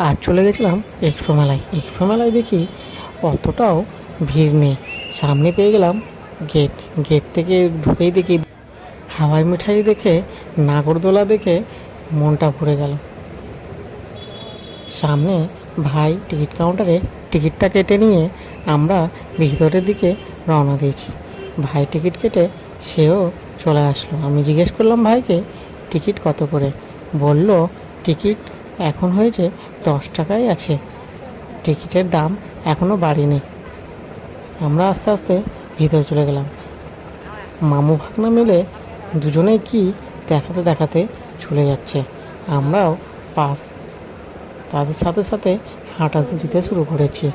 আজ চলে গেছিলাম এক্সপো মেলায়। এক্সপো মেলায় দেখি অতটাও ভিড় নেই। সামনে পেয়ে গেলাম গেট। গেট থেকে ঢুকেই দেখি হাওয়াই মিঠাই দেখে, নাগরদোলা দেখে মনটা ভরে গেল। সামনে ভাই টিকিট কাউন্টারে টিকিটটা কেটে নিয়ে আমরা ভিতরের দিকে রওনা দিয়েছি। ভাই টিকিট কেটে সেও চলে আসলো। আমি জিজ্ঞেস করলাম ভাইকে টিকিট কত করে। বলল টিকিট এখন হয়েছে 10 টাকাই আছে, টিকিটের দাম এখনও বাড়েনি। আমরা আস্তে আস্তে ভিতরে চলে গেলাম। মামু ভাগনা মিলে দুজনেই কি দেখাতে দেখাতে চলে যাচ্ছে। আমরাও পাস তাদের সাথে সাথে হাঁটা দিতে শুরু করেছি।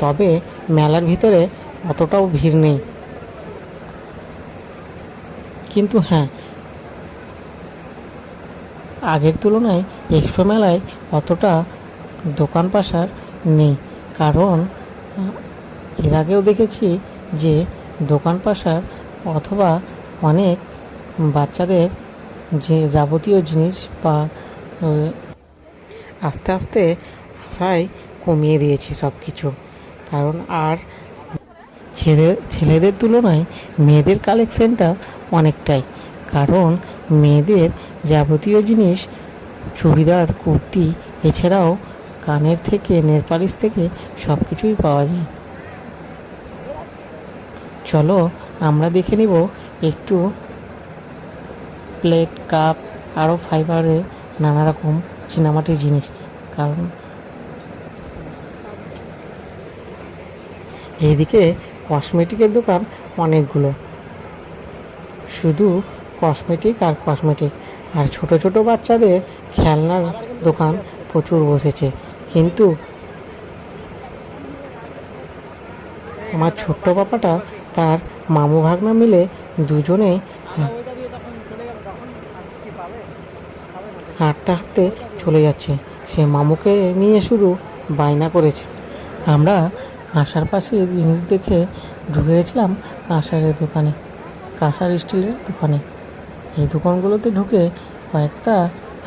তবে মেলার ভিতরে অতটাও ভিড় নেই, কিন্তু হ্যাঁ, আগের তুলনায় এক্সপো মেলায় অতটা দোকান পাশার নেই। কারণ এর আগেও দেখেছি যে দোকান পাশার অথবা অনেক বাচ্চাদের যে যাবতীয় জিনিস বা আস্তে আস্তে আশায় কমিয়ে দিয়েছি সব কিছু। কারণ আর ছেলেদের তুলনায় মেয়েদের কালেকশনটা অনেকটাই। কারণ মেয়েদের যাবতীয় জিনিস, চুড়িদার, কুর্তি, এছাড়াও কানের থেকে নেলপালিশ থেকে সব কিছুই পাওয়া যায়। চলো আমরা দেখে নিব একটু প্লেট, কাপ, আরও ফাইবারের নানা রকম চীনামাটির জিনিস। কারণ এইদিকে কসমেটিকের দোকান অনেকগুলো, শুধু কসমেটিক আর কসমেটিক। আর ছোট ছোট বাচ্চাদের খেলনার দোকান প্রচুর বসেছে। কিন্তু আমার ছোট্ট পাপাটা তার মামু ভাগনা মিলে দুজনেই হাঁটতে হাঁটতে চলে যাচ্ছে। সে মামুকে নিয়ে শুধু বায়না করেছে। আমরা কাঁসার পাশে জিনিস দেখে ঢুকে গেছিলাম কাঁসারের দোকানে, কাঁসার স্টিলের দোকানে। এই দোকানগুলোতে ঢুকে কয়েকটা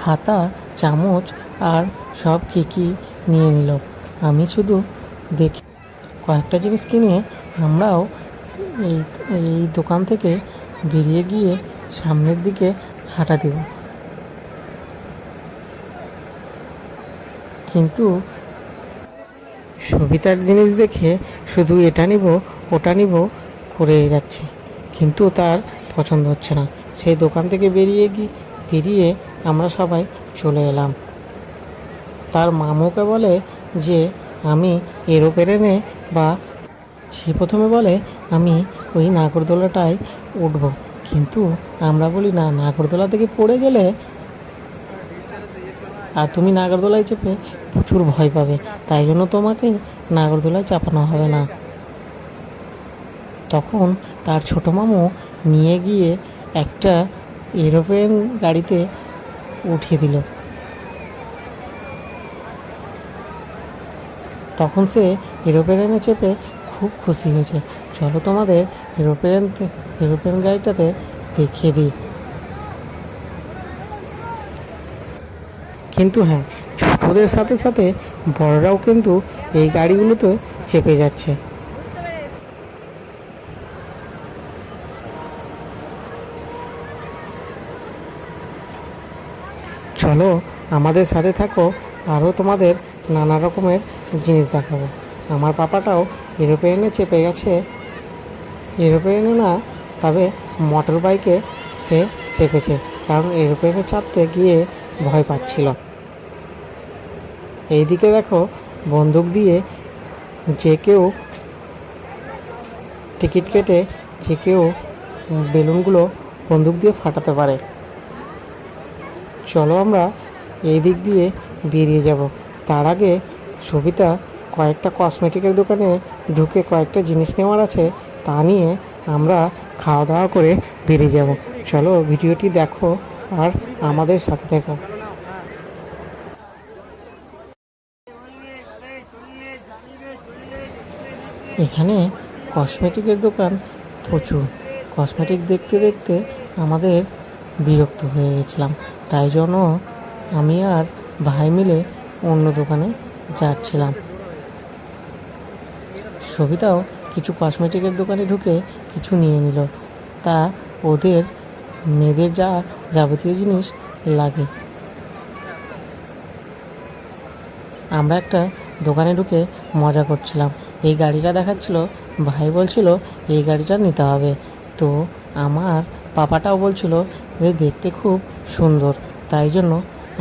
হাতা, চামচ আর সব কী নিয়ে নিল। আমি শুধু দেখি কয়েকটা জিনিস কিনে আমরাও এই এই দোকান থেকে বেরিয়ে গিয়ে সামনের দিকে হাঁটা দেব। কিন্তু সুবিধার জিনিস দেখে শুধু এটা নিব ওটা নিব করে যাচ্ছে, কিন্তু তার পছন্দ হচ্ছে না। সেই দোকান থেকে বেরিয়ে আমরা সবাই চলে এলাম। তার মামুকে বলে যে আমি এরোপ্লেনে বা সে প্রথমে বলে আমি ওই নাগরদোলাটায় উঠব, কিন্তু আমরা বলি না, নাগরদোলা থেকে পড়ে গেলে আর তুমি নাগরদোলায় চেপে প্রচুর ভয় পাবে, তাই জন্য তোমাকে নাগরদোলায় চাপানো হবে না। তখন তার ছোটো মামু নিয়ে গিয়ে একটা এরোপ্লেন গাড়িতে উঠিয়ে দিল। তখন সে এরোপ্লেনে চেপে খুব খুশি হয়েছে। চলো তোমাদের এরোপ্লেন গাড়িটাতে দেখিয়ে দিই। কিন্তু হ্যাঁ, ছোটদের সাথে সাথে বড়রাও কিন্তু এই গাড়িগুলোতে চেপে যাচ্ছে। চলো আমাদের সাথে থাকো, আরও তোমাদের নানা রকমের জিনিস দেখাবো। আমার পাপাটাও এরোপ্লেনে চেপে গেছে। এরোপ্লেনে না, তবে মোটর বাইকে সে চেপেছে, কারণ এরোপ্লেনে চাপতে গিয়ে ভয় পাচ্ছিল। এইদিকে দেখো, বন্দুক দিয়ে যে কেউ টিকিট কেটে যে কেউ বেলুনগুলো বন্দুক দিয়ে ফাটাতে পারে। চলো আমরা এই দিক দিয়ে বেরিয়ে যাব। তার আগে সবিতা কয়েকটা কসমেটিকের দোকানে ঢুকে কয়েকটা জিনিস নেওয়ার আছে, তা নিয়ে আমরা খাওয়া দাওয়া করে বেরিয়ে যাব। চলো ভিডিওটি দেখো আর আমাদের সাথে থেকো। এখানে কসমেটিকের দোকান প্রচুর। কসমেটিক দেখতে দেখতে আমাদের বিরক্ত হয়ে গেছিলাম, তাই জন্য আমি আর ভাই মিলে অন্য দোকানে যাচ্ছিলাম। সবিতাও কিছু কসমেটিকের দোকানে ঢুকে কিছু নিয়ে নিল, তা ওদের মেয়েদের যা যাবতীয় জিনিস লাগে। আমরা একটা দোকানে ঢুকে মজা করছিলাম। এই গাড়িটা দেখাচ্ছিল, ভাই বলছিল এই গাড়িটা নিতে হবে। তো আমার পাপাটাও বলছিল যে দেখতে খুব সুন্দর, তাই জন্য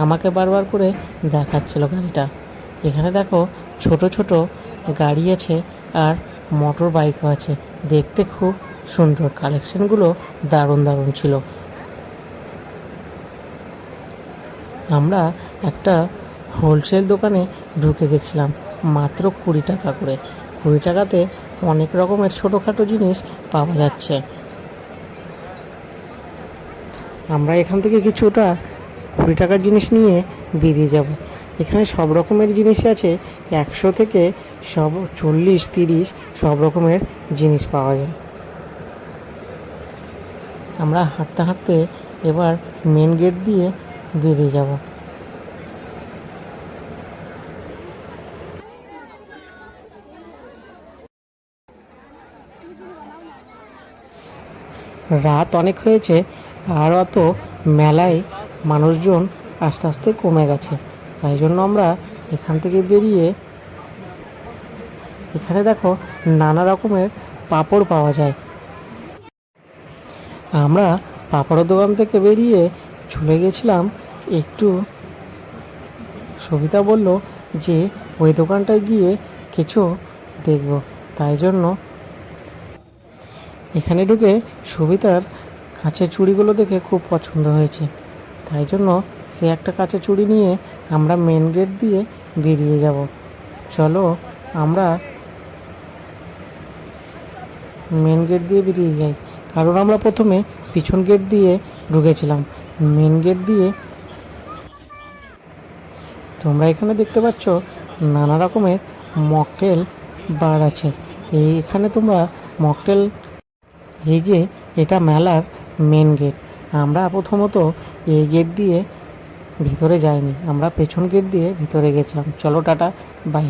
আমাকে বারবার করে দেখাচ্ছিল গাড়িটা। এখানে দেখো ছোট ছোট গাড়ি আছে আর মোটর বাইকও আছে, দেখতে খুব সুন্দর। কালেকশনগুলো দারুণ দারুণ ছিল। আমরা একটা হোলসেল দোকানে ঢুকে গেছিলাম মাত্র 20 টাকা করে। 20 টাকাতে অনেক রকমের ছোটোখাটো জিনিস পাওয়া যাচ্ছে। আমরা এখান থেকে কিছুটা 20 টাকার জিনিস নিয়ে বেরিয়ে যাব। এখানে সব রকমের জিনিস আছে, 100 থেকে সব 40-30 সব রকমের জিনিস পাওয়া যায়। আমরা হাঁটতে হাঁটতে এবার মেন গেট দিয়ে বেরিয়ে যাব। রাত অনেক হয়েছে আর অত মেলায় মানুষজন আস্তে আস্তে কমে গেছে, তাই জন্য আমরা এখান থেকে বেরিয়ে, এখানে দেখো নানা রকমের পাঁপড় পাওয়া যায়। আমরা পাঁপড়ের দোকান থেকে বেরিয়ে চলে গেছিলাম একটু। সবিতা বলল যে ওই দোকানটায় গিয়ে কিছু দেখব, তাই জন্য এখানে ঢুকে সবিতার কাঁচের চুড়িগুলো দেখে খুব পছন্দ হয়েছে, তাই জন্য সে একটা কাঁচের চুড়ি নিয়ে আমরা মেন গেট দিয়ে বেরিয়ে যাব। চলো আমরা মেন গেট দিয়ে বেরিয়ে যাই, কারণ আমরা প্রথমে পিছন গেট দিয়ে ঢুকেছিলাম। মেন গেট দিয়ে তোমরা এখানে দেখতে পাচ্ছ নানা রকমের মকটেল বার আছে। এইখানে তোমরা মকটেল, এই যে এটা মেলার মেন গেট। আমরা প্রথমত এই গেট দিয়ে ভিতরে যাইনি, আমরা পেছন গেট দিয়ে ভিতরে গেছিলাম। চলো টাটা, বাই।